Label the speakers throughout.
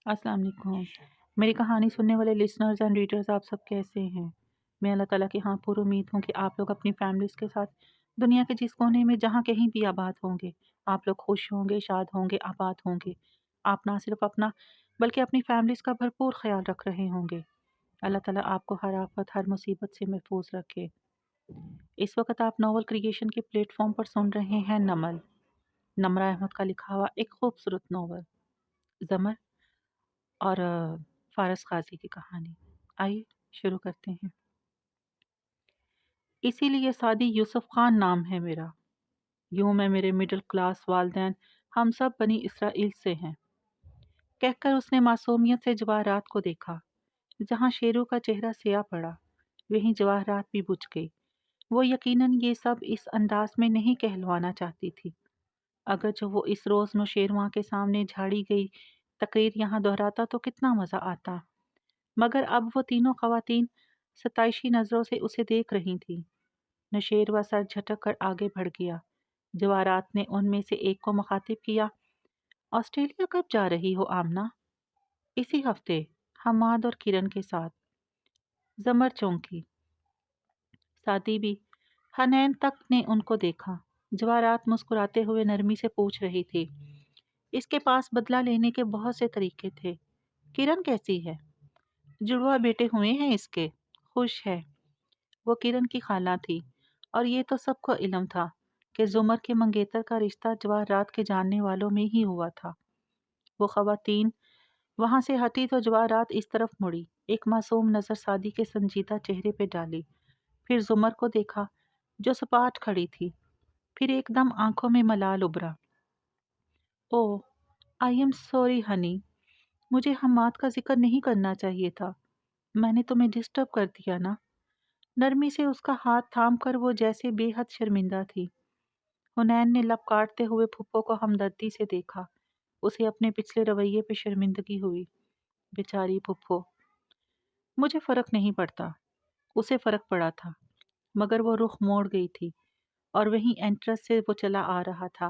Speaker 1: السلام علیکم۔ میری کہانی سننے والے لسنرز اینڈ ریڈرز آپ سب کیسے ہیں؟ میں اللہ تعالیٰ کی ہاں پر امید ہوں کہ آپ لوگ اپنی فیملیز کے ساتھ دنیا کے جس کونے میں جہاں کہیں بھی آباد ہوں گے، آپ لوگ خوش ہوں گے، شاد ہوں گے، آباد ہوں گے۔ آپ نہ صرف اپنا بلکہ اپنی فیملیز کا بھرپور خیال رکھ رہے ہوں گے۔ اللہ تعالیٰ آپ کو ہر آفت، ہر مصیبت سے محفوظ رکھے۔ اس وقت آپ ناول کریشن کے پلیٹ فارم پر سن رہے ہیں نمل، نمرہ احمد کا لکھا ہوا ایک خوبصورت ناول زمر اور فارس غازی کی کہانی۔ آئیے شروع کرتے ہیں۔ اسی لیے سعدی یوسف خان نام ہے میرا، یوں میں میرے مڈل کلاس والدین ہم سب بنی اسرائیل سے ہیں، کہہ کر اس نے معصومیت سے جواہرات کو دیکھا۔ جہاں شیرو کا چہرہ سیاہ پڑا وہیں جواہرات بھی بجھ گئی۔ وہ یقیناً یہ سب اس انداز میں نہیں کہلوانا چاہتی تھی، اگرچہ وہ اس روز نوشیروان کے سامنے جھاڑی گئی تقریر یہاں دہراتا تو کتنا مزہ آتا، مگر اب وہ تینوں خواتین ستائشی نظروں سے اسے دیکھ رہی تھیں۔ نوشیروان سر جھٹک کر آگے بڑھ گیا۔ جواہرات نے ان میں سے ایک کو مخاطب کیا، آسٹریلیا کب جا رہی ہو آمنہ؟ اسی ہفتے، حماد اور کرن کے ساتھ۔ زمر چونکی، ساتھی بھی۔ حنین تک نے ان کو دیکھا۔ جواہرات مسکراتے ہوئے نرمی سے پوچھ رہی تھی، اس کے پاس بدلہ لینے کے بہت سے طریقے تھے۔ کرن کیسی ہے؟ جڑوا بیٹے ہوئے ہیں اس کے، خوش ہے۔ وہ کرن کی خالہ تھی اور یہ تو سب کو علم تھا کہ زمر کے منگیتر کا رشتہ جواہرات کے جاننے والوں میں ہی ہوا تھا۔ وہ خواتین وہاں سے ہٹی تو جواہرات اس طرف مڑی، ایک معصوم نظر سعدی کے سنجیدہ چہرے پہ ڈالی، پھر زمر کو دیکھا جو سپاٹ کھڑی تھی، پھر ایک دم آنکھوں میں ملال ابھرا۔ او آئی ایم سوری ہنی، مجھے حماد کا ذکر نہیں کرنا چاہیے تھا، میں نے تمہیں ڈسٹرب کر دیا نا؟ نرمی سے اس کا ہاتھ تھام کر وہ جیسے بے حد شرمندہ تھی۔ حنین نے لب کاٹتے ہوئے پھپھو کو ہمدردی سے دیکھا، اسے اپنے پچھلے رویے پہ شرمندگی ہوئی۔ بیچاری پھپھو۔ مجھے فرق نہیں پڑتا، اسے فرق پڑا تھا، مگر وہ رخ موڑ گئی تھی اور وہیں انٹرس سے وہ چلا آ رہا تھا۔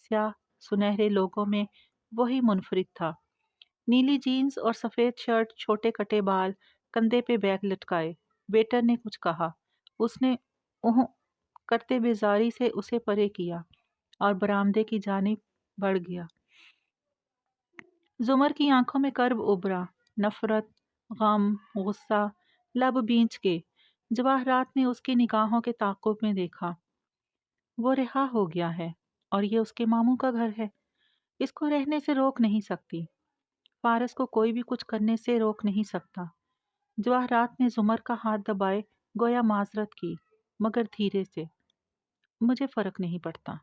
Speaker 1: سیاہ سنہرے لوگوں میں وہی منفرد تھا، نیلی جینز اور سفید شرٹ، چھوٹے کٹے بال، کندھے پہ بیگ لٹکائے۔ ویٹر نے کچھ کہا، اس نے اوہ کرتے بیزاری سے اسے پرے کیا اور برآمدے کی جانب بڑھ گیا۔ زمر کی آنکھوں میں کرب ابھرا، نفرت، غم، غصہ، لب بھینچ کے۔ جواہرات نے اس کی نگاہوں کے تعاقب میں دیکھا۔ وہ رہا ہو گیا ہے اور یہ اس کے ماموں کا گھر ہے، اس کو رہنے سے روک نہیں سکتی، فارس کو کوئی بھی کچھ کرنے سے روک نہیں سکتا۔ جواہرات نے زمر کا ہاتھ دبائے گویا معذرت کی، مگر دھیرے سے۔ مجھے فرق نہیں پڑتا،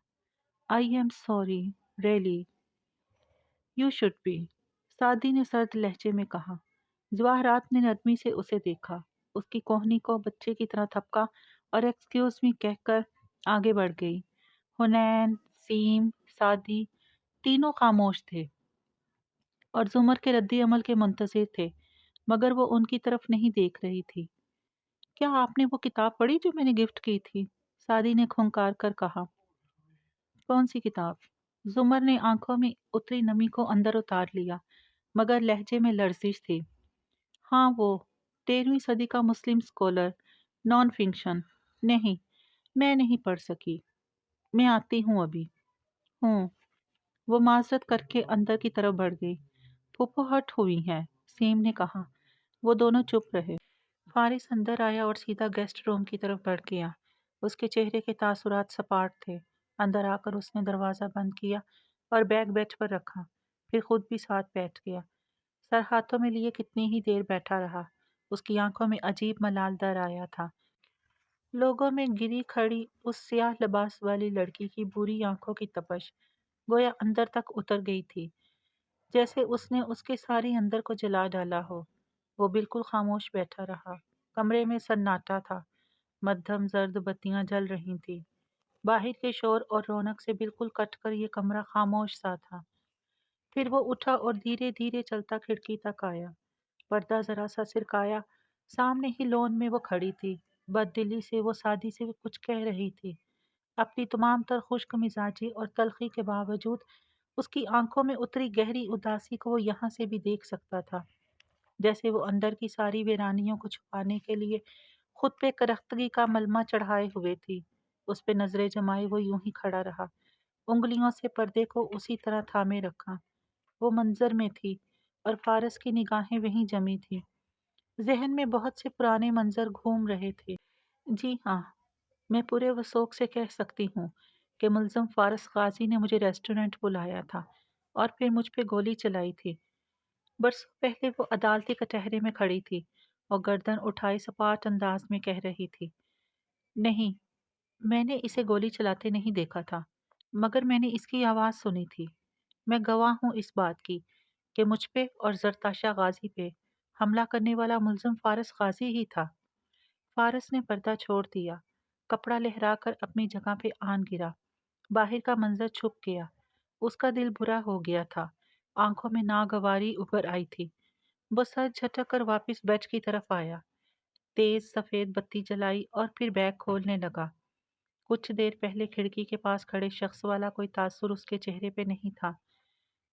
Speaker 1: I am sorry really, you should be, Saadi نے سرد لہجے میں کہا۔ جواہرات نے نرمی سے اسے دیکھا، اس کی کوہنی کو بچے کی طرح تھپکا اور ایکسکیوز می کہہ کر آگے بڑھ گئی۔ حنین، سیم، سعدی تینوں خاموش تھے اور زمر کے رد عمل کے منتظر تھے، مگر وہ ان کی طرف نہیں دیکھ رہی تھی۔ کیا آپ نے وہ کتاب پڑھی جو میں نے گفٹ کی تھی؟ سعدی نے کھنکار کر کہا۔ کون سی کتاب؟ زمر نے آنکھوں میں اتری نمی کو اندر اتار لیا، مگر لہجے میں لرزش تھی۔ ہاں وہ 13ویں صدی کا مسلم سکولر، نان فکشن۔ نہیں، میں نہیں پڑھ سکی، میں آتی ہوں ابھی۔ ہوں۔ وہ معذرت کر کے اندر کی طرف بڑھ گئی۔ پھپھو ہٹ ہوئی ہیں، سیم نے کہا۔ وہ دونوں چپ رہے۔ فارس اندر آیا اور سیدھا گیسٹ روم کی طرف بڑھ گیا۔ اس کے چہرے کے تاثرات سپاٹ تھے۔ اندر آ کر اس نے دروازہ بند کیا اور بیگ بیڈ پر رکھا، پھر خود بھی ساتھ بیٹھ گیا۔ سر ہاتھوں میں لیے کتنی ہی دیر بیٹھا رہا۔ اس کی آنکھوں میں عجیب ملال در آیا تھا۔ لوگوں میں گری کھڑی اس سیاہ لباس والی لڑکی کی بری آنکھوں کی تپش گویا اندر تک اتر گئی تھی، جیسے اس نے اس کے سارے اندر کو جلا ڈالا ہو۔ وہ بالکل خاموش بیٹھا رہا۔ کمرے میں سناٹا تھا، مدھم زرد بتیاں جل رہی تھیں۔ باہر کے شور اور رونق سے بالکل کٹ کر یہ کمرہ خاموش سا تھا۔ پھر وہ اٹھا اور دھیرے دھیرے چلتا کھڑکی تک آیا۔ پردہ ذرا سا سرکایا، سامنے ہی لون میں وہ کھڑی تھی۔ بد دلی سے وہ سعدی سے کچھ کہہ رہی تھی۔ اپنی تمام تر خشک مزاجی اور تلخی کے باوجود اس کی آنکھوں میں اتری گہری اداسی کو وہ یہاں سے بھی دیکھ سکتا تھا، جیسے وہ اندر کی ساری ویرانیوں کو چھپانے کے لیے خود پہ کرختگی کا ملمہ چڑھائے ہوئے تھی۔ اس پہ نظریں جمائے وہ یوں ہی کھڑا رہا، انگلیوں سے پردے کو اسی طرح تھامے رکھا۔ وہ منظر میں تھی اور فارس کی نگاہیں وہیں جمی تھی۔ ذہن میں بہت سے پرانے منظر گھوم رہے تھے۔ جی ہاں، میں پورے وثوق سے کہہ سکتی ہوں کہ ملزم فارس غازی نے مجھے ریسٹورنٹ بلایا تھا اور پھر مجھ پہ گولی چلائی تھی۔ برسوں پہلے وہ عدالتی کٹہرے میں کھڑی تھی اور گردن اٹھائے سپاٹ انداز میں کہہ رہی تھی، نہیں، میں نے اسے گولی چلاتے نہیں دیکھا تھا، مگر میں نے اس کی آواز سنی تھی۔ میں گواہ ہوں اس بات کی کہ مجھ پہ اور زرتاشا غازی پہ حملہ کرنے والا ملزم فارس غازی ہی تھا۔ فارس نے پردہ چھوڑ دیا، کپڑا لہرا کر اپنی جگہ پہ آن گرا۔ باہر کا منظر چھپ گیا۔ اس کا دل برا ہو گیا تھا، آنکھوں میں ناگواری ابھر آئی تھی۔ وہ سر جھٹک کر واپس بیڈ کی طرف آیا، تیز سفید بتی جلائی اور پھر بیگ کھولنے لگا۔ کچھ دیر پہلے کھڑکی کے پاس کھڑے شخص والا کوئی تاثر اس کے چہرے پہ نہیں تھا،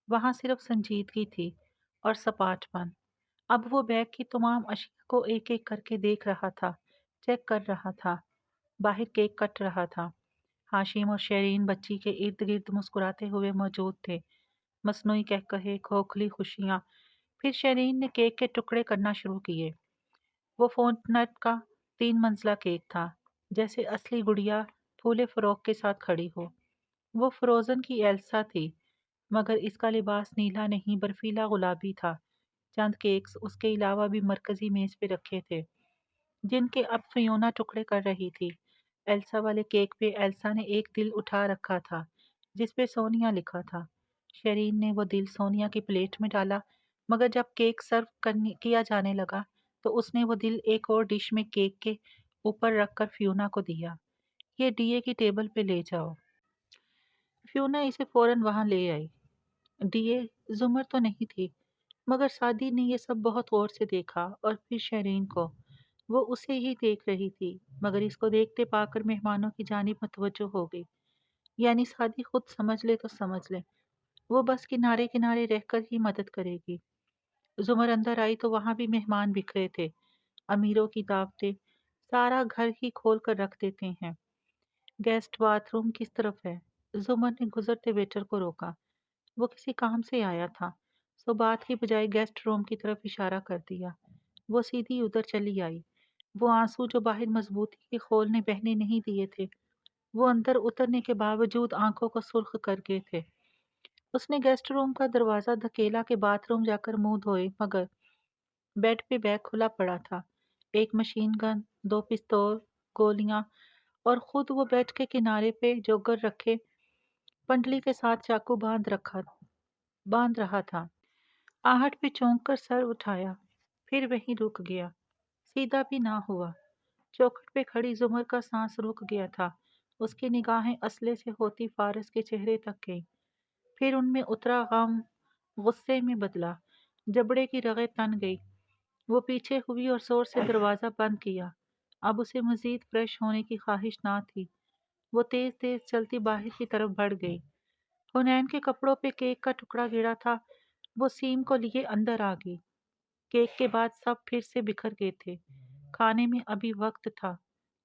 Speaker 1: وہاں صرف سنجیدگی تھی اور سپاٹ پن۔ اب وہ بیگ کی تمام اشیاء کو ایک ایک کر کے دیکھ رہا تھا، چیک کر رہا تھا۔ باہر کیک کٹ رہا تھا۔ ہاشم اور شیرین بچی کے ارد گرد مسکراتے ہوئے موجود تھے، مصنوعی قہقہے، کھوکھلی خوشیاں۔ پھر شیرین نے کیک کے ٹکڑے کرنا شروع کیے۔ وہ فونٹ کا 3 منزلہ کیک تھا، جیسے اصلی گڑیا پھولے فروغ کے ساتھ کھڑی ہو۔ وہ فروزن کی ایلسا تھی، مگر اس کا لباس نیلا نہیں برفیلا گلابی تھا۔ چند کیکس اس کے علاوہ بھی مرکزی میز پہ رکھے تھے، جن کے اب فیونا ٹکڑے کر رہی تھی۔ ایلسا والے کیک پہ ایلسا نے ایک دل اٹھا رکھا تھا جس پہ سونیا لکھا تھا۔ شیرین نے وہ دل سونیا کی پلیٹ میں ڈالا، مگر جب کیک سرو کیا جانے لگا تو اس نے وہ دل ایک اور ڈش میں کیک کے اوپر رکھ کر فیونا کو دیا۔ یہ ڈیے کی ٹیبل پہ لے جاؤ۔ فیونا اسے فوراً وہاں لے آئی۔ ڈیے زمر تو نہیں تھی، مگر سعدی نے یہ سب بہت غور سے دیکھا اور پھر شیرین کو۔ وہ اسے ہی دیکھ رہی تھی، مگر اس کو دیکھتے پا کر مہمانوں کی جانب متوجہ ہو گئی۔ یعنی سعدی خود سمجھ لے تو سمجھ لے، وہ بس کنارے کنارے رہ کر ہی مدد کرے گی۔ زمر اندر آئی تو وہاں بھی مہمان بکھرے تھے۔ امیروں کی دعوتیں سارا گھر ہی کھول کر رکھ دیتے ہیں۔ گیسٹ باتھ روم کس طرف ہے؟ زمر نے گزرتے ویٹر کو روکا۔ وہ کسی کام سے آیا تھا، سو بات کی بجائے گیسٹ روم کی طرف اشارہ کر دیا۔ وہ سیدھی ادھر چلی آئی۔ وہ آنسو جو باہر مضبوطی کے خول نے بہنے نہیں دیے تھے، وہ اندر اترنے کے باوجود آنکھوں کو سرخ کر گئے تھے۔ اس نے گیسٹ روم کا دروازہ دھکیلا کہ باتھ روم جا کر منہ دھوئے، مگر بیڈ پہ بیگ کھلا پڑا تھا۔ ایک مشین گن، 2 پستول، گولیاں، اور خود وہ بیڈ کے کنارے پہ جوگر رکھے پنڈلی کے ساتھ چاقو باندھ رہا تھا۔ آہٹ پہ چونک کر سر اٹھایا، پھر وہیں رک گیا، سیدھا بھی نہ ہوا۔ چوکھٹ پہ کھڑی زمر کا سانس رک گیا تھا۔ اس کی نگاہیں اسلحے سے ہوتی فارس کے چہرے تک گئیں، پھر ان میں اترا غم غصے میں بدلا، جبڑے کی رگیں تن گئی۔ وہ پیچھے ہوئی اور زور سے دروازہ بند کیا۔ اب اسے مزید فریش ہونے کی خواہش نہ تھی۔ وہ تیز تیز چلتی باہر کی طرف بڑھ گئی۔ حنین کے کپڑوں پہ کیک کا ٹکڑا گرا تھا، وہ سیم کو لیے اندر آ گئی۔ کیک کے بعد سب پھر سے بکھر گئے تھے۔ کھانے میں ابھی وقت تھا۔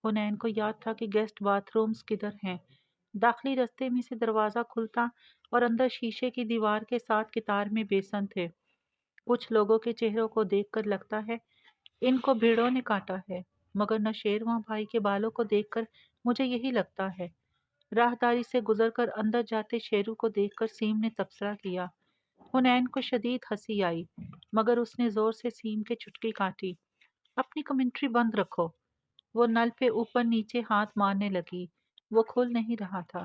Speaker 1: حنین کو یاد تھا کہ گیسٹ باتھ رومز کدھر ہیں۔ داخلی رستے میں سے دروازہ کھلتا اور اندر شیشے کی دیوار کے ساتھ قطار میں بیسن تھے۔ کچھ لوگوں کے چہروں کو دیکھ کر لگتا ہے ان کو بھیڑوں نے کاٹا ہے، مگر نشیرواں بھائی کے بالوں کو دیکھ کر مجھے یہی لگتا ہے۔ راہداری سے گزر کر اندر جاتے شیرو کو دیکھ کر سیم نے تبصرہ کیا۔ حنین کو شدید ہنسی آئی، مگر اس نے زور سے سیم کے چٹکی کاٹی۔ اپنی کمنٹری بند رکھو۔ وہ نل پہ اوپر نیچے ہاتھ مارنے لگی۔ وہ کھل نہیں رہا تھا،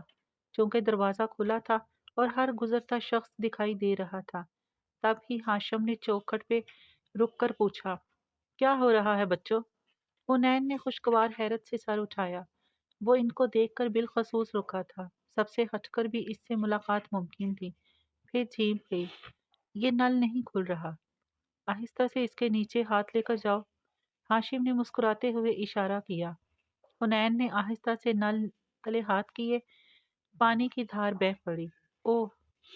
Speaker 1: چونکہ دروازہ کھلا تھا اور ہر گزرتا شخص دکھائی دے رہا تھا۔ تب ہی ہاشم نے چوکھٹ پہ رک کر پوچھا، کیا ہو رہا ہے بچوں؟ حنین نے خوشگوار حیرت سے سر اٹھایا۔ وہ ان کو دیکھ کر بالخصوص رکا تھا، سب سے ہٹ کر بھی اس سے ملاقات ممکن تھی۔ پھر جھیم گئی۔ یہ نل نہیں کھل رہا، آہستہ سے اس کے نیچے ہاتھ لے کر جاؤ۔ ہاشم نے مسکراتے ہوئے اشارہ کیا۔ حنین نے آہستہ سے نل تلے ہاتھ کیے، پانی کی دھار بہہ پڑی۔ اوہ!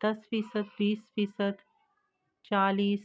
Speaker 1: 10%, 20%, 40।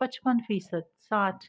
Speaker 1: 55%, 60।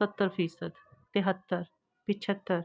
Speaker 1: 70%, 73, 75।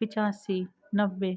Speaker 1: 85, 90।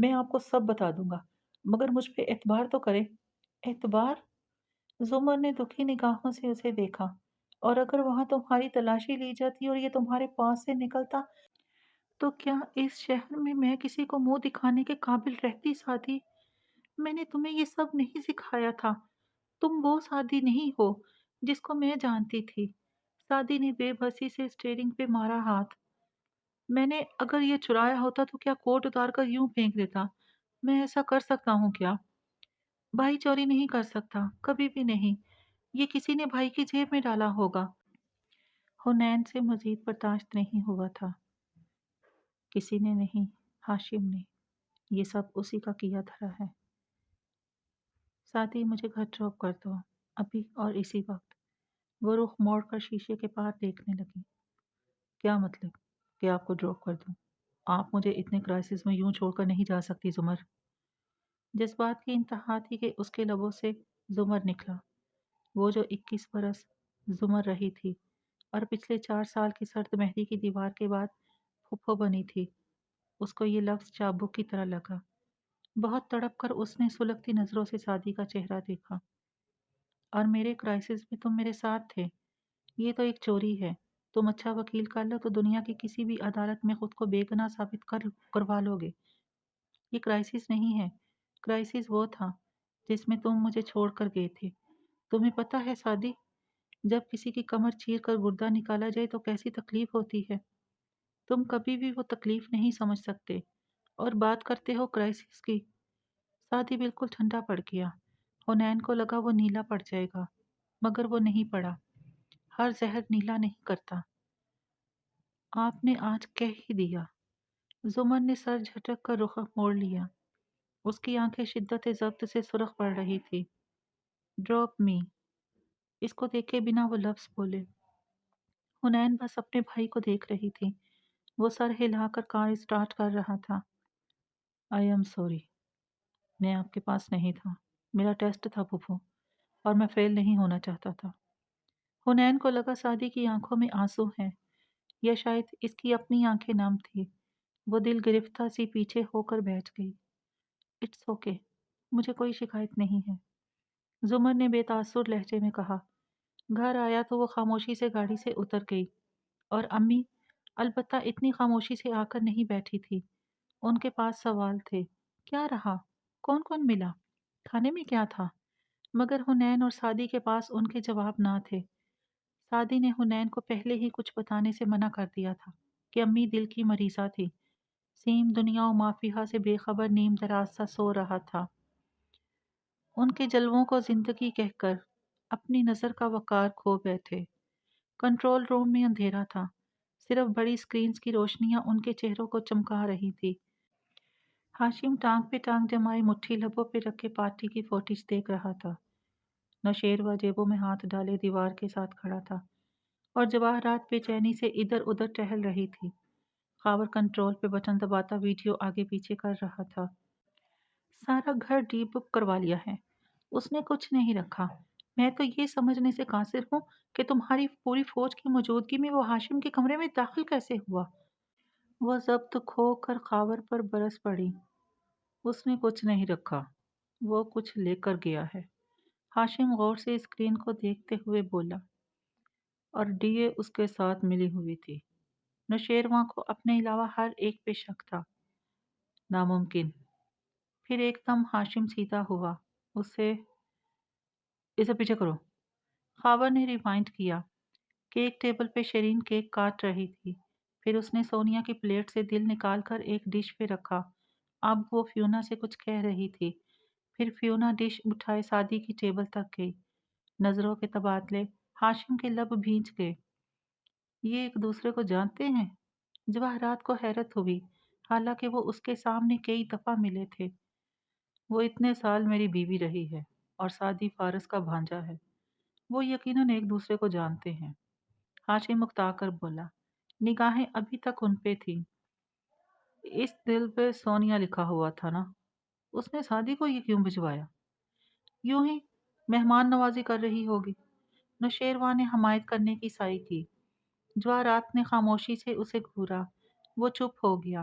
Speaker 1: میں آپ کو سب بتا دوں گا، مگر مجھ پہ اعتبار تو کریں۔ اعتبار؟ زمر نے دکھی نگاہوں سے اسے دیکھا۔ اور اگر وہاں تمہاری تلاشی لی جاتی اور یہ تمہارے پاس سے نکلتا تو کیا اس شہر میں کسی کو منہ دکھانے کے قابل رہتی سادی؟ میں نے تمہیں یہ سب نہیں سکھایا تھا۔ تم وہ سادی نہیں ہو جس کو میں جانتی تھی۔ سادی نے بے بسی سے اسٹیئرنگ پہ مارا ہاتھ۔ میں نے اگر یہ چرایا ہوتا تو کیا کوٹ اتار کر یوں پھینک دیتا؟ میں ایسا کر سکتا ہوں کیا؟ بھائی چوری نہیں کر سکتا، کبھی بھی نہیں۔ یہ کسی نے بھائی کی جیب میں ڈالا ہوگا۔ حنین سے مزید برداشت نہیں ہوا تھا۔ کسی نے نہیں، ہاشم نے۔ یہ سب اسی کا کیا دھرا ہے۔ ساتھ ہی مجھے گھر ڈراپ کر دو، ابھی اور اسی وقت۔ وہ رخ موڑ کر شیشے کے پار دیکھنے لگی۔ کیا مطلب کہ آپ کو ڈراپ کر دوں؟ آپ مجھے اتنے کرائسس میں یوں چھوڑ کر نہیں جا سکتی زمر۔ جذبات کی انتہا تھی کہ اس کے لبوں سے زمر نکلا، وہ جو 21 برس زمر رہی تھی اور پچھلے 4 سال کی سرد مہندی کی دیوار کے بعد پھپھو بنی تھی۔ اس کو یہ لفظ چابک کی طرح لگا۔ بہت تڑپ کر اس نے سلگتی نظروں سے سادی کا چہرہ دیکھا۔ اور میرے کرائسس میں تم میرے ساتھ تھے۔ یہ تو ایک چوری ہے۔ تم اچھا وکیل کر لو تو دنیا کی کسی بھی عدالت میں خود کو بے گناہ ثابت کروا لو گے۔ یہ کرائسس نہیں ہے، کرائسس وہ تھا جس میں تم مجھے چھوڑ کر گئے تھے۔ تمہیں پتہ ہے سادی، جب کسی کی کمر چیر کر گردہ نکالا جائے تو کیسی تکلیف ہوتی ہے۔ تم کبھی بھی وہ تکلیف نہیں سمجھ سکتے اور بات کرتے ہو کرائسس کی۔ سادی بالکل ٹھنڈا پڑ گیا۔ حنین کو لگا وہ نیلا پڑ جائے گا، مگر وہ نہیں پڑا۔ ہر زہر نیلا نہیں کرتا۔ آپ نے آج کہہ ہی دیا۔ زمر نے سر جھٹک کر رخ موڑ لیا۔ اس کی آنکھیں شدت ضبط سے سرخ پڑ رہی تھی۔ ڈراپ می۔ اس کو دیکھے بنا وہ لفظ بولے۔ حنین بس اپنے بھائی کو دیکھ رہی تھی۔ وہ سر ہلا کر کار اسٹارٹ کر رہا تھا۔ آئی ایم سوری، میں آپ کے پاس نہیں تھا۔ میرا ٹیسٹ تھا پھوپھو، اور میں فیل نہیں ہونا چاہتا تھا۔ حنین کو لگا سادی کی آنکھوں میں آنسو ہیں، یا شاید اس کی اپنی آنکھیں نم تھی۔ وہ دل گرفتہ سی پیچھے ہو کر بیٹھ گئی۔ اٹس اوکے، مجھے کوئی شکایت نہیں ہے، زمر نے بے تاثر لہجے میں کہا۔ گھر آیا تو وہ خاموشی سے گاڑی سے اتر گئی، اور امی البتہ اتنی خاموشی سے آ کر نہیں بیٹھی تھی۔ ان کے پاس سوال تھے۔ کیا رہا؟ کون کون ملا؟ کھانے میں کیا تھا؟ مگر حنین اور سادی کے پاس ان کے جواب نہ تھے۔ سادی نے حنین کو پہلے ہی کچھ بتانے سے منع کر دیا تھا کہ امی دل کی مریضہ تھی۔ سیم دنیا و مافیہا سے بے خبر نیم دراز سا سو رہا تھا۔ ان کے جلووں کو زندگی کہہ کر اپنی نظر کا وقار کھو بیٹھے۔ کنٹرول روم میں اندھیرا تھا، صرف بڑی سکرینز کی روشنیاں ان کے چہروں کو چمکا رہی تھی۔ ہاشم ٹانگ پہ ٹانگ جمائے مٹھی لبوں پہ رکھے پارٹی کی فوٹیج دیکھ رہا تھا۔ نوشیروہ جیبوں میں ہاتھ ڈالے دیوار کے ساتھ کھڑا تھا، اور جواہرات بے چینی سے ادھر ادھر ٹہل رہی تھی۔ خاور کنٹرول پہ بٹن دباتا ویڈیو آگے پیچھے کر رہا تھا۔ سارا گھر ڈی بک کروا لیا ہے، اس نے کچھ نہیں رکھا۔ میں تو یہ سمجھنے سے قاصر ہوں کہ تمہاری پوری فوج کی موجودگی میں وہ ہاشم کے کمرے میں داخل کیسے ہوا؟ وہ ضبط کھو کر خاور پر برس پڑی۔ اس نے کچھ نہیں رکھا، وہ کچھ لے کر گیا ہے۔ ہاشم غور سے اسکرین کو دیکھتے ہوئے بولا۔ اور ڈی اے اس کے ساتھ ملی ہوئی تھی۔ نوشیروان کو اپنے علاوہ ہر ایک پہ شک تھا۔ ناممکن۔ پھر ایک دم ہاشم سیدھا ہوا۔ اسے پیچھے کرو۔ خاور نے ریوائنڈ کیا۔ کیک ٹیبل پہ شیرین کیک کاٹ رہی تھی۔ پھر اس نے سونیا کی پلیٹ سے دل نکال کر ایک ڈش پہ رکھا۔ اب وہ فیونا سے کچھ کہہ رہی تھی۔ پھر فیونا ڈش اٹھائے سادی کی ٹیبل تک گئی۔ نظروں کے تبادلے، ہاشم کے لب بھینچ گئے۔ یہ ایک دوسرے کو جانتے ہیں؟ جواہرات کو حیرت ہوئی، حالانکہ وہ اس کے سامنے کئی دفعہ ملے تھے۔ وہ اتنے سال میری بیوی رہی ہے اور سادی فارس کا بھانجا ہے، وہ یقیناً ایک دوسرے کو جانتے ہیں۔ ہاشم اکتا کر بولا، نگاہیں ابھی تک ان پہ تھیں۔ اس دل پہ سونیا لکھا ہوا تھا نا، اس نے سادی کو یہ کیوں بھجوایا؟ یوں ہی مہمان نوازی کر رہی ہوگی۔ نوشیروان نے حمایت کرنے کی سائی کی۔ جواہرات نے خاموشی سے اسے گھورا۔ وہ چپ ہو گیا۔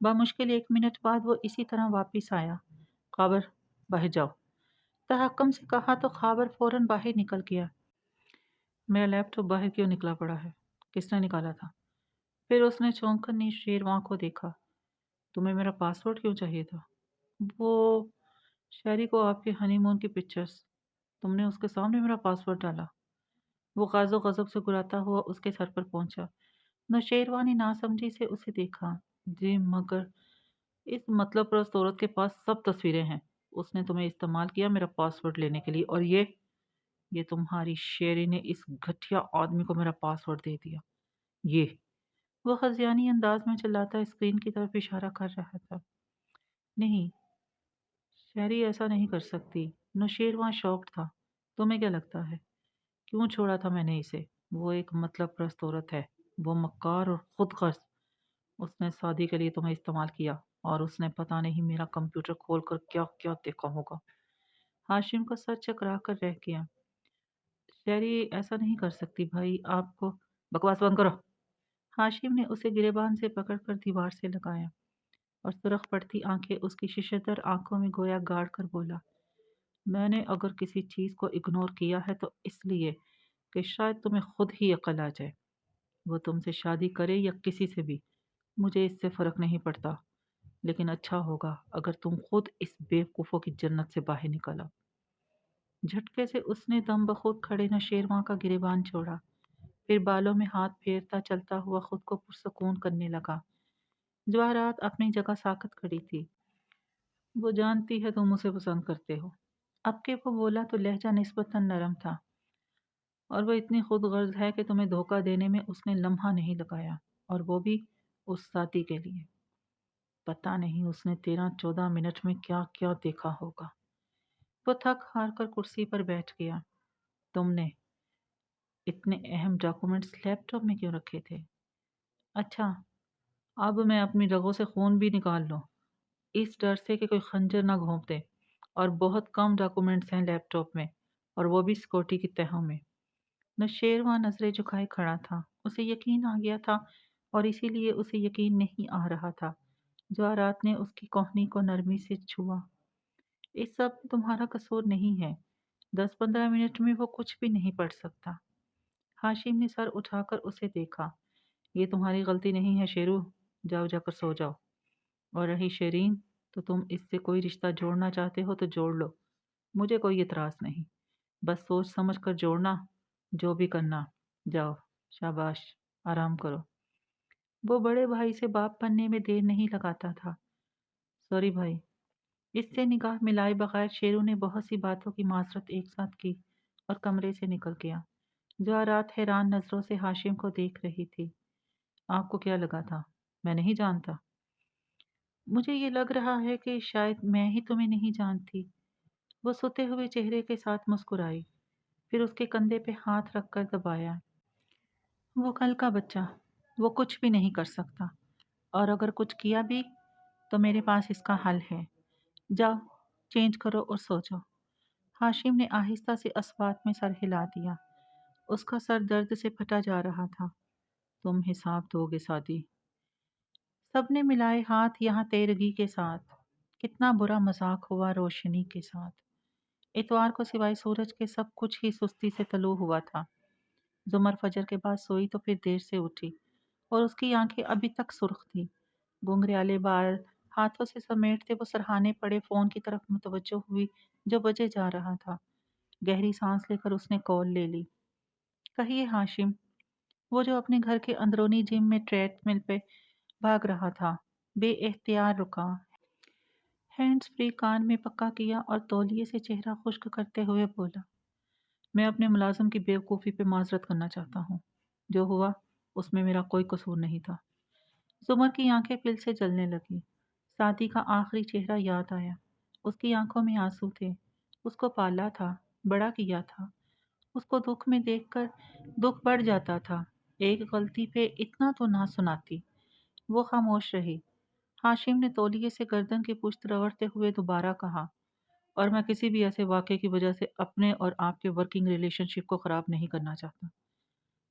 Speaker 1: بامشکل 1 منٹ بعد وہ اسی طرح واپس آیا۔ خابر، باہر جاؤ، تحکم سے کہا تو خابر فوراً باہر نکل گیا۔ میرا لیپ ٹاپ باہر کیوں نکلا پڑا ہے؟ کس نے نکالا تھا؟ پھر اس نے چونک کر نوشیروان کو دیکھا۔ تمہیں میرا پاسورڈ کیوں چاہیے تھا؟ وہ شہری کو آپ کے ہنی مون کی پکچرز، تم نے اس کے سامنے میرا پاسورڈ ڈالا۔ وہ غاز و غضب سے گراتا ہوا اس کے سر پر پہنچا۔ نوشیروان نے ناسمجھی سے اسے دیکھا۔ جی مگر اس مطلب پرست عورت کے پاس سب تصویریں ہیں۔ اس نے تمہیں استعمال کیا میرا پاسورڈ لینے کے لیے، اور یہ تمہاری شیری نے اس گھٹیا آدمی کو میرا پاسورڈ دے دیا۔ یہ وہ خزیانی انداز میں چلاتا اسکرین کی طرف اشارہ کر رہا تھا۔ نہیں، شہری ایسا نہیں کر سکتی۔ نوشیروان شاکڈ تھا۔ تمہیں کیا لگتا ہے کیوں چھوڑا تھا میں نے اسے؟ وہ ایک مطلب پرست عورت ہے، وہ مکار اور خود غرض۔ اس نے شادی کے لیے تمہیں استعمال کیا، اور اس نے پتہ نہیں میرا کمپیوٹر کھول کر کیا کیا دیکھا ہوگا۔ ہاشم کا سر چکرا کر رہ گیا۔ شہری ایسا نہیں کر سکتی بھائی، آپ کو بکواس بند کرو۔ ہاشم نے اسے گریبان سے پکڑ کر دیوار سے لگایا اور سرخ پڑتی آنکھیں اس کی ششدر آنکھوں میں گویا گاڑ کر بولا، میں نے اگر کسی چیز کو اگنور کیا ہے تو اس لیے کہ شاید تمہیں خود ہی عقل آ جائے۔ وہ تم سے شادی کرے یا کسی سے بھی، مجھے اس سے فرق نہیں پڑتا، لیکن اچھا ہوگا اگر تم خود اس بیوقوفوں کی جنت سے باہر نکلا۔ جھٹکے سے اس نے دم بخود کھڑے نوشیروان کا گریبان چھوڑا، پھر بالوں میں ہاتھ پھیرتا چلتا ہوا خود کو پرسکون کرنے لگا۔ جواہرات اپنی جگہ ساکت کھڑی تھی۔ وہ جانتی ہے تم اسے پسند کرتے ہو۔ اب کہ وہ بولا تو لہجہ نسبتاً نرم تھا، اور وہ اتنی خود غرض ہے کہ تمہیں دھوکہ دینے میں اس نے لمحہ نہیں لگایا، اور وہ بھی اس ساتھی کے لیے۔ پتہ نہیں اس نے 13-14 منٹ میں کیا کیا دیکھا ہوگا۔ وہ تھک ہار کر کرسی پر بیٹھ گیا۔ تم نے اتنے اہم ڈاکومنٹس لیپ ٹاپ میں کیوں رکھے تھے؟ اچھا، اب میں اپنی رگوں سے خون بھی نکال لوں، اس ڈر سے کہ کوئی خنجر نہ گھونپ دے، اور بہت کم ڈاکومنٹس ہیں لیپ ٹاپ میں، اور وہ بھی سیکورٹی کی تہوں میں۔ نوشیروان نظریں جھکائے کھڑا تھا۔ اسے یقین آ گیا تھا، اور اسی لیے اسے یقین نہیں آ رہا تھا۔ جواہرات نے اس کی کوہنی کو نرمی سے چھوا۔ اس سب میں تمہارا قصور نہیں ہے۔ 10-15 منٹ میں وہ کچھ بھی نہیں پڑھ سکتا۔ ہاشم نے سر اٹھا کر اسے دیکھا۔ یہ تمہاری غلطی نہیں ہے شیرو، جاؤ جا کر سو جاؤ۔ اور رہی شیرین، تو تم اس سے کوئی رشتہ جوڑنا چاہتے ہو تو جوڑ لو، مجھے کوئی اعتراض نہیں، بس سوچ سمجھ کر جوڑنا، جو بھی کرنا۔ جاؤ، شاباش، آرام کرو۔ وہ بڑے بھائی سے باپ بننے میں دیر نہیں لگاتا تھا۔ سوری بھائی۔ اس سے نگاہ ملائے بغیر شیرو نے بہت سی باتوں کی معذرت ایک ساتھ کی اور کمرے سے نکل گیا۔ جواہرات حیران نظروں سے ہاشم کو دیکھ رہی تھی۔ آپ کو کیا لگا تھا میں نہیں جانتا؟ مجھے یہ لگ رہا ہے کہ شاید میں ہی تمہیں نہیں جانتی۔ وہ سوتے ہوئے چہرے کے ساتھ مسکرائی، پھر اس کے کندھے پہ ہاتھ رکھ کر دبایا۔ وہ کل کا بچہ، وہ کچھ بھی نہیں کر سکتا، اور اگر کچھ کیا بھی تو میرے پاس اس کا حل ہے۔ جاؤ، چینج کرو اور سو جاؤ۔ ہاشم نے آہستہ سے اسوات میں سر ہلا دیا۔ اس کا سر درد سے پھٹا جا رہا تھا۔ تم حساب دو گے سادی؟ سب نے ملائے ہاتھ یہاں تیرگی کے ساتھ۔ کتنا برا مذاق ہوا روشنی کے ساتھ۔ اتوار کو سوائے سورج کے سب کچھ ہی سستی سے طلوع ہوا تھا۔ زمر فجر کے بعد سوئی تو پھر دیر سے اٹھی، اور اس کی آنکھیں ابھی تک سرخ تھیں۔ گھنگریالے بال ہاتھوں سے سمیٹتے وہ سرہانے پڑے فون کی طرف متوجہ ہوئی جو بجے جا رہا تھا۔ گہری سانس لے کر اس نے کال لے لی۔ کہیے ہاشم، وہ جو اپنے گھر کے اندرونی جم میں ٹریڈ مل پہ بھاگ رہا تھا، بے اختیار رکا، ہینڈز فری کان میں پکا کیا اور تولیے سے چہرہ خشک کرتے ہوئے بولا، میں اپنے ملازم کی بیوقوفی پہ معذرت کرنا چاہتا ہوں۔ جو ہوا اس میں میرا کوئی قصور نہیں تھا۔ زمر کی آنکھیں پھر سے جلنے لگی۔ ساتھی کا آخری چہرہ یاد آیا۔ اس کی آنکھوں میں آنسو تھے۔ اس کو پالا تھا، بڑا کیا تھا۔ اس کو دکھ میں دیکھ کر دکھ بڑھ جاتا تھا۔ ایک غلطی پہ اتنا تو نہ سناتی۔ وہ خاموش رہی۔ ہاشم نے تولیے سے گردن کی پشت رگڑتے ہوئے دوبارہ کہا، اور میں کسی بھی ایسے واقعے کی وجہ سے اپنے اور آپ کے ورکنگ ریلیشن شپ کو خراب نہیں کرنا چاہتا۔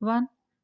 Speaker 1: 1,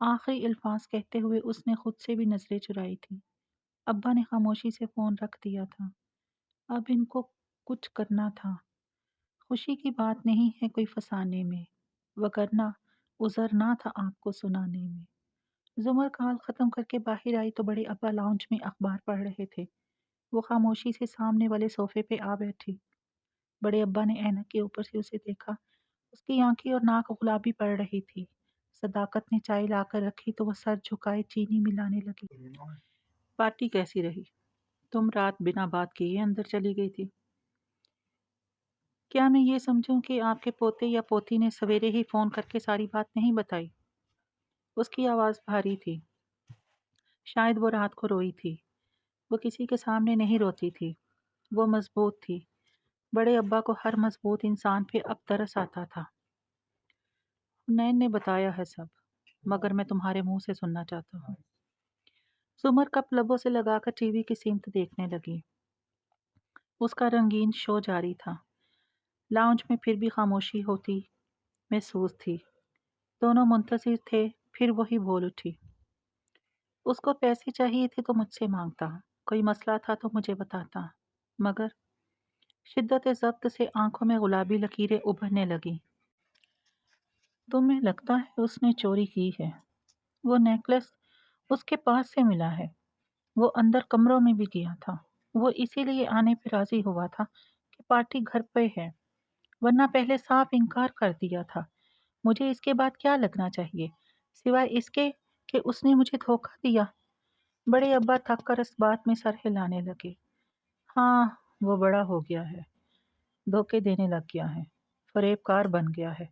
Speaker 1: آخری الفاظ کہتے ہوئے اس نے خود سے بھی نظریں چرائی تھی۔ ابا نے خاموشی سے فون رکھ دیا تھا۔ اب ان کو کچھ کرنا تھا۔ خوشی کی بات نہیں ہے کوئی فسانے میں، وگرنہ عذر نہ تھا آپ کو سنانے میں۔ زمر کال ختم کر کے باہر آئی تو بڑے ابا لاؤنج میں اخبار پڑھ رہے تھے۔ وہ خاموشی سے سامنے والے صوفے پہ آ بیٹھی۔ بڑے ابا نے اینک کے اوپر سے اسے دیکھا۔ اس کی آنکھیں اور ناک گلابی پڑ رہی تھی۔ صداقت نے چائے لا کر رکھی تو وہ سر جھکائے چینی ملانے لگی۔ پارٹی کیسی رہی؟ تم رات بنا بات کیے اندر چلی گئی تھی۔ کیا میں یہ سمجھوں کہ آپ کے پوتے یا پوتی نے سویرے ہی فون کر کے ساری بات نہیں بتائی؟ اس کی آواز بھاری تھی۔ شاید وہ رات کو روئی تھی۔ وہ کسی کے سامنے نہیں روتی تھی۔ وہ مضبوط تھی۔ بڑے ابا کو ہر مضبوط انسان پہ اب ترس آتا تھا۔ حنین نے بتایا ہے سب، مگر میں تمہارے منہ سے سننا چاہتا ہوں۔ زمر کپ لبوں سے لگا کر ٹی وی کی سمت دیکھنے لگی۔ اس کا رنگین شو جاری تھا۔ لاؤنج میں پھر بھی خاموشی ہوتی محسوس تھی۔ دونوں منتظر تھے، پھر وہی بول اٹھی۔ اس کو پیسے چاہیے تھے تو مجھ سے مانگتا، کوئی مسئلہ تھا تو مجھے بتاتا، مگر شدت ضبط سے آنکھوں میں گلابی لکیریں ابھرنے لگی۔ تمہیں لگتا ہے اس نے چوری کی ہے؟ وہ نیکلس اس کے پاس سے ملا ہے۔ وہ اندر کمروں میں بھی گیا تھا۔ وہ اسی لیے آنے پہ راضی ہوا تھا کہ پارٹی گھر پہ ہے، ورنہ پہلے صاف انکار کر دیا تھا۔ مجھے اس کے بعد کیا لگنا چاہیے سوائے اس کے کہ اس نے مجھے دھوکہ دیا؟ بڑے ابا تھک کر اس بات میں سر ہلانے لگے۔ ہاں، وہ بڑا ہو گیا ہے، دھوکے دینے لگ گیا ہے، فریب کار بن گیا ہے۔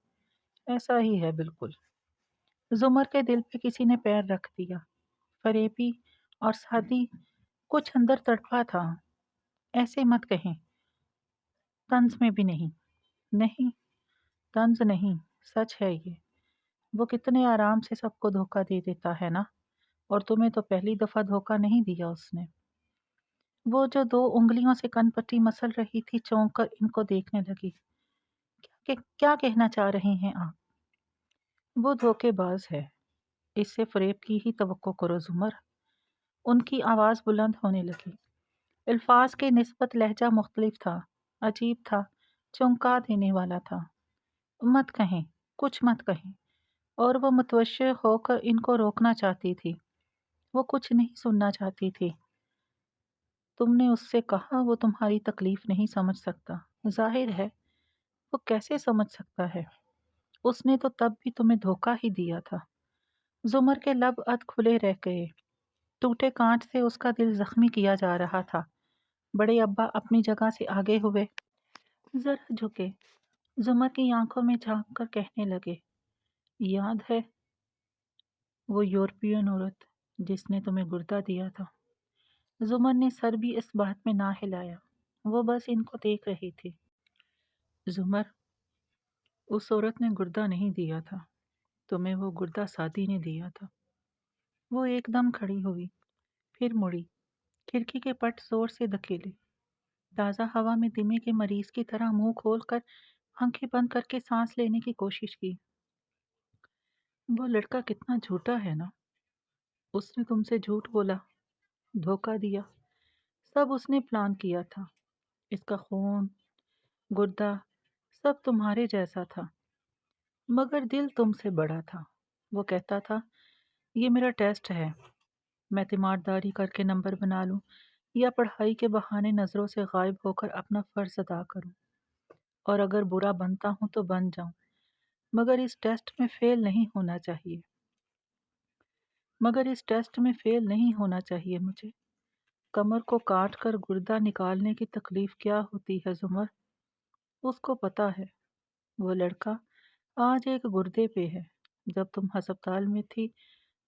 Speaker 1: ایسا ہی ہے بالکل۔ زمر کے دل پہ کسی نے پیر رکھ دیا۔ فریبی اور سادی کچھ اندر تڑپا تھا۔ ایسے مت کہیں، طنز میں بھی نہیں۔ نہیں، طنز نہیں، سچ ہے یہ۔ وہ کتنے آرام سے سب کو دھوکہ دے دیتا ہے نا، اور تمہیں تو پہلی دفعہ دھوکہ نہیں دیا اس نے۔ وہ جو 2 انگلیوں سے کن پٹی مسل رہی تھی چونک کر ان کو دیکھنے لگی۔ کیا کہنا چاہ رہے ہیں آپ؟ وہ دھوکے باز ہے، اس سے فریب کی ہی توقع کرو زمر۔ ان کی آواز بلند ہونے لگی۔ الفاظ کے نسبت لہجہ مختلف تھا، عجیب تھا، چونکا دینے والا تھا۔ مت کہیں، کچھ مت کہیں۔ اور وہ متوجہ ہو کر ان کو روکنا چاہتی تھی۔ وہ کچھ نہیں سننا چاہتی تھی۔ تم نے اس سے کہا وہ تمہاری تکلیف نہیں سمجھ سکتا۔ ظاہر ہے وہ کیسے سمجھ سکتا ہے؟ اس نے تو تب بھی تمہیں دھوکہ ہی دیا تھا۔ زمر کے لب کھلے رہ گئے۔ ٹوٹے کانٹ سے اس کا دل زخمی کیا جا رہا تھا۔ بڑے ابا اپنی جگہ سے آگے ہوئے، ذرا جھکے، زمر کی آنکھوں میں جھانک کر کہنے لگے، یاد ہے وہ یورپین عورت جس نے تمہیں گردہ دیا تھا؟ زمر نے سر بھی اس بات میں نہ ہلایا۔ وہ بس ان کو دیکھ رہی تھی۔ زمر، اس عورت نے گردہ نہیں دیا تھا، تمہیں وہ گردہ سادی نے دیا تھا۔ وہ ایک دم کھڑی ہوئی، پھر مڑی، کھڑکی کے پٹ زور سے دھکیلے، تازہ ہوا میں دمے کے مریض کی طرح منہ کھول کر آنکھیں بند کر کے سانس لینے کی کوشش کی۔ وہ لڑکا کتنا جھوٹا ہے نا، اس نے تم سے جھوٹ بولا، دھوکہ دیا، سب اس نے پلان کیا تھا۔ اس کا خون، گردہ، سب تمہارے جیسا تھا، مگر دل تم سے بڑا تھا۔ وہ کہتا تھا یہ میرا ٹیسٹ ہے، میں تیمارداری کر کے نمبر بنا لوں یا پڑھائی کے بہانے نظروں سے غائب ہو کر اپنا فرض ادا کروں، اور اگر برا بنتا ہوں تو بن جاؤں، مگر اس ٹیسٹ میں فیل نہیں ہونا چاہیے۔ مجھے کمر کو کاٹ کر گردہ نکالنے کی تکلیف کیا ہوتی ہے زمر، اس کو پتا ہے۔ وہ لڑکا آج ایک گردے پہ ہے، جب تم ہسپتال میں تھی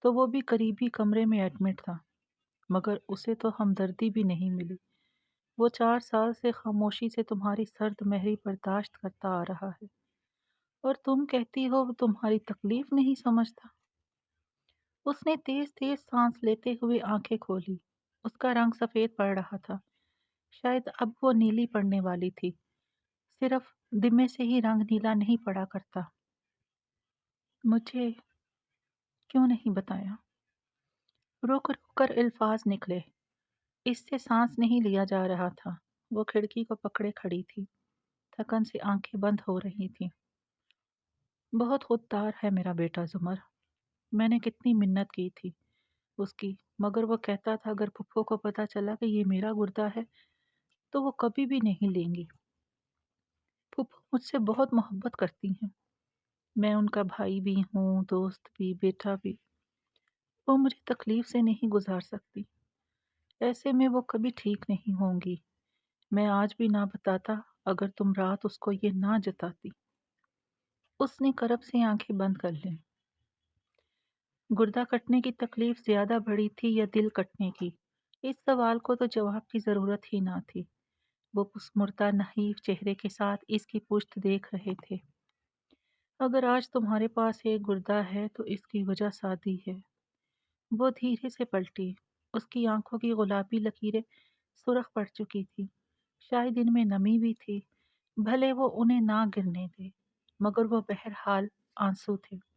Speaker 1: تو وہ بھی قریبی کمرے میں ایڈمٹ تھا، مگر اسے تو ہمدردی بھی نہیں ملی۔ وہ 4 سال سے خاموشی سے تمہاری سرد مہری برداشت کرتا آ رہا ہے، اور تم کہتی ہو وہ تمہاری تکلیف نہیں سمجھتا۔ اس نے تیز تیز سانس لیتے ہوئے آنکھیں کھولی۔ اس کا رنگ سفید پڑ رہا تھا، شاید اب وہ نیلی پڑنے والی تھی، صرف دمے سے ہی رنگ نیلا نہیں پڑا کرتا۔ کیوں نہیں بتایا؟ رک رک کر الفاظ نکلے، اس سے سانس نہیں لیا جا رہا تھا۔ وہ کھڑکی کو پکڑے کھڑی تھی، تھکن سے آنکھیں بند ہو رہی تھیں۔ بہت خوددار ہے میرا بیٹا زمر، میں نے کتنی منت کی تھی اس کی، مگر وہ کہتا تھا اگر پھپھو کو پتا چلا کہ یہ میرا گردہ ہے تو وہ کبھی بھی نہیں لیں گی۔ پھپھو مجھ سے بہت محبت کرتی ہیں، میں ان کا بھائی بھی ہوں، دوست بھی، بیٹا بھی۔ وہ مجھے تکلیف سے نہیں گزار سکتی، ایسے میں وہ کبھی ٹھیک نہیں ہوں گی۔ میں آج بھی نہ بتاتا اگر تم رات اس کو یہ نہ جتاتی۔ اس نے کرب سے آنکھیں بند کر لیں۔ گردہ کٹنے کی تکلیف زیادہ بڑی تھی یا دل کٹنے کی؟ اس سوال کو تو جواب کی ضرورت ہی نہ تھی۔ وہ مسمرتا نحیف چہرے کے ساتھ اس کی پشت دیکھ رہے تھے۔ اگر آج تمہارے پاس ایک گردہ ہے تو اس کی وجہ سادی ہے۔ وہ دھیرے سے پلٹی، اس کی آنکھوں کی گلابی لکیریں سرخ پڑ چکی تھی، شاید ان میں نمی بھی تھی، بھلے وہ انہیں نہ گرنے دے، مگر وہ بہرحال آنسو تھے۔